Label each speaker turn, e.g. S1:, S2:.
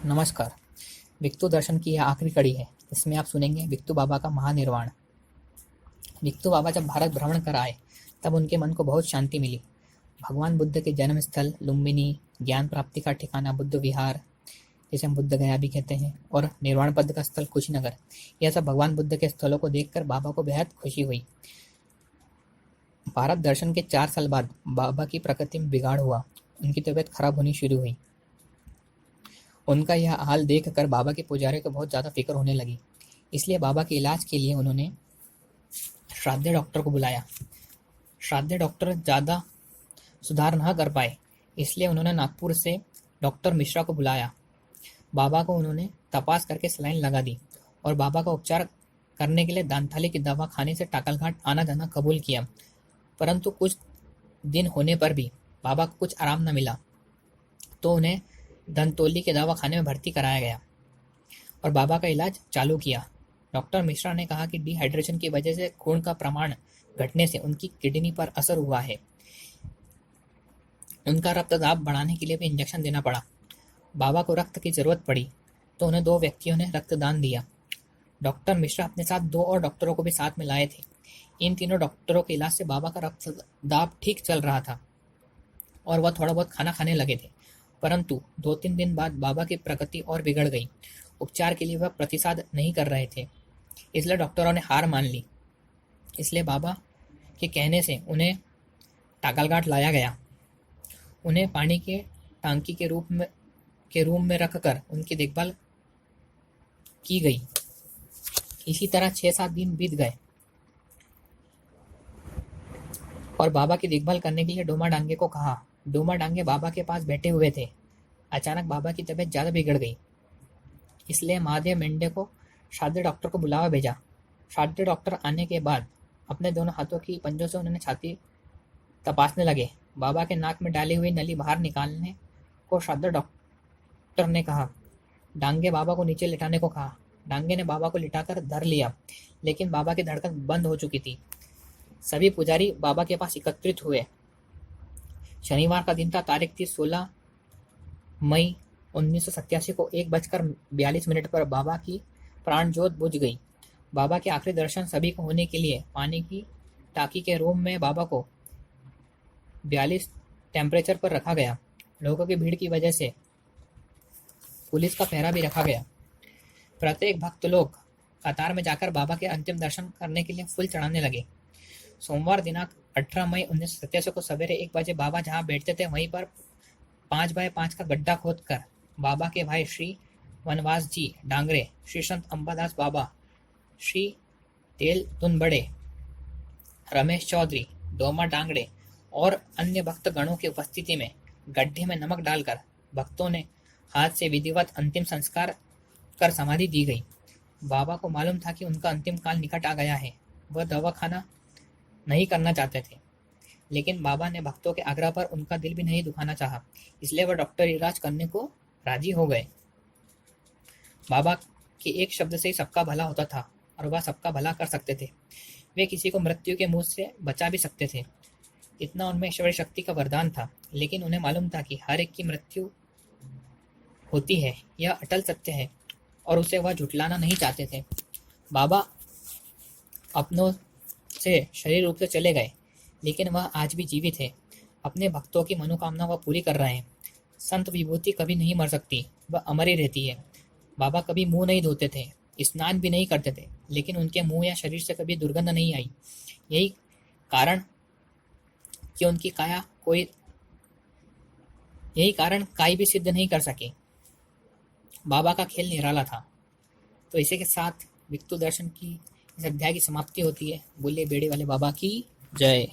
S1: नमस्कार। विक्तु दर्शन की यह आखिरी कड़ी है। इसमें आप सुनेंगे विक्तु बाबा का महानिर्वाण। विक्तु बाबा जब भारत भ्रमण कर आए तब उनके मन को बहुत शांति मिली। भगवान बुद्ध के जन्म स्थल लुम्बिनी, ज्ञान प्राप्ति का ठिकाना बुद्ध विहार, जिसे हम बुद्ध गया भी कहते हैं, और निर्वाण पद का स्थल कुशीनगर, यह सब भगवान बुद्ध के स्थलों को देखकर बाबा को बेहद खुशी हुई। भारत दर्शन के 4 साल बाद बाबा की प्रकृति में बिगाड़ हुआ। उनकी तबीयत खराब होनी शुरू हुई। उनका यह हाल देखकर बाबा के पुजारी को बहुत ज़्यादा फिक्र होने लगी। इसलिए बाबा के इलाज के लिए उन्होंने श्राद्ध डॉक्टर को बुलाया। श्राद्ध डॉक्टर ज़्यादा सुधार न कर पाए, इसलिए उन्होंने नागपुर से डॉक्टर मिश्रा को बुलाया। बाबा को उन्होंने तपास करके सलाइन लगा दी और बाबा का उपचार करने के लिए दांथाली की दवा खाने से टाकलघाट आना जाना कबूल किया। परंतु कुछ दिन होने पर भी बाबा को कुछ आराम न मिला, तो उन्हें धनतोली के दवाखाने में भर्ती कराया गया और बाबा का इलाज चालू किया। डॉक्टर मिश्रा ने कहा कि डिहाइड्रेशन की वजह से खून का प्रमाण घटने से उनकी किडनी पर असर हुआ है। उनका रक्तदाब बढ़ाने के लिए भी इंजेक्शन देना पड़ा। बाबा को रक्त की जरूरत पड़ी तो उन्हें 2 व्यक्तियों ने रक्तदान दिया। डॉक्टर मिश्रा अपने साथ 2 और डॉक्टरों को भी साथ में लाए थे। इन तीनों डॉक्टरों के इलाज से बाबा का रक्तदाब ठीक चल रहा था और वह थोड़ा बहुत खाना खाने लगे थे। परंतु 2-3 दिन बाद बाबा की प्रकृति और बिगड़ गई। उपचार के लिए वह प्रतिसाद नहीं कर रहे थे, इसलिए डॉक्टरों ने हार मान ली। इसलिए बाबा के कहने से उन्हें टाकलघाट लाया गया। उन्हें पानी के टांकी के रूम में रखकर उनकी देखभाल की गई। इसी तरह 6-7 दिन बीत गए और बाबा की देखभाल करने के लिए डोमा डांगे को कहा। डोमा डांगे बाबा के पास बैठे हुए थे। अचानक बाबा की तबीयत ज़्यादा बिगड़ गई, इसलिए महादेव मेंढे को श्राद्ध डॉक्टर को बुलावा भेजा। श्राद्ध डॉक्टर आने के बाद अपने दोनों हाथों की पंजों से उन्होंने छाती तपासने लगे। बाबा के नाक में डाली हुई नली बाहर निकालने को श्राद्ध डॉक्टर ने कहा। डांगे बाबा को नीचे लिटाने को कहा। डांगे ने बाबा को लिटाकर धर लिया, लेकिन बाबा की धड़कन बंद हो चुकी थी। सभी पुजारी बाबा के पास एकत्रित हुए। शनिवार का दिन था। तारीख थी 16 मई 1987 को 1:42 पर बाबा की प्राण ज्योत बुझ गई। बाबा के आखिरी दर्शन सभी को होने के लिए पानी की टाकी के रूम में बाबा को 42 टेम्परेचर पर रखा गया। लोगों की भीड़ की वजह से पुलिस का पहरा भी रखा गया। प्रत्येक भक्त लोग कतार में जाकर बाबा के अंतिम दर्शन करने के लिए फूल चढ़ाने लगे। सोमवार दिनांक 18 मई 1987 को सवेरे 1 बजे बाबा जहां बैठते थे वहीं पर 5x5 का गड्ढा खोदकर बाबा के भाई श्री वनवास जी डांगरे, श्री संत अंबादास बाबा, श्री तेल तुनबड़े, रमेश चौधरी, डोमा डांगड़े और अन्य भक्त गणों की उपस्थिति में गड्ढे में नमक डालकर भक्तों ने हाथ से विधिवत अंतिम संस्कार कर समाधि दी गई। बाबा को मालूम था कि उनका अंतिम काल निकट आ गया है। वह दवाखाना नहीं करना चाहते थे, लेकिन बाबा ने भक्तों के आग्रह पर उनका दिल भी नहीं दुखाना चाहा, इसलिए वह डॉक्टर इलाज करने को राजी हो गए। बाबा के एक शब्द से ही सबका भला होता था और वह सबका भला कर सकते थे। वे किसी को मृत्यु के मुंह से बचा भी सकते थे। इतना उनमें ईश्वरीय शक्ति का वरदान था। लेकिन उन्हें मालूम था कि हर एक की मृत्यु होती है, यह अटल सत्य है और उसे वह झुटलाना नहीं चाहते थे। बाबा अपनों से शरीर रूप से चले गए, लेकिन वह आज भी जीवित है। अपने भक्तों की मनोकामना वह पूरी कर रहे हैं। संत विभूति कभी नहीं मर सकती, वह अमर ही रहती है। बाबा कभी मुंह नहीं धोते थे, स्नान भी नहीं करते थे, लेकिन उनके मुंह या शरीर से कभी दुर्गंध नहीं आई। यही कारण कि उनकी यही कारण काई भी सिद्ध नहीं कर सके। बाबा का खेल निराला था। तो इसी के साथ विक्तु दर्शन की इस अध्याय की समाप्ति होती है। बोलिए बेड़े वाले बाबा की जय।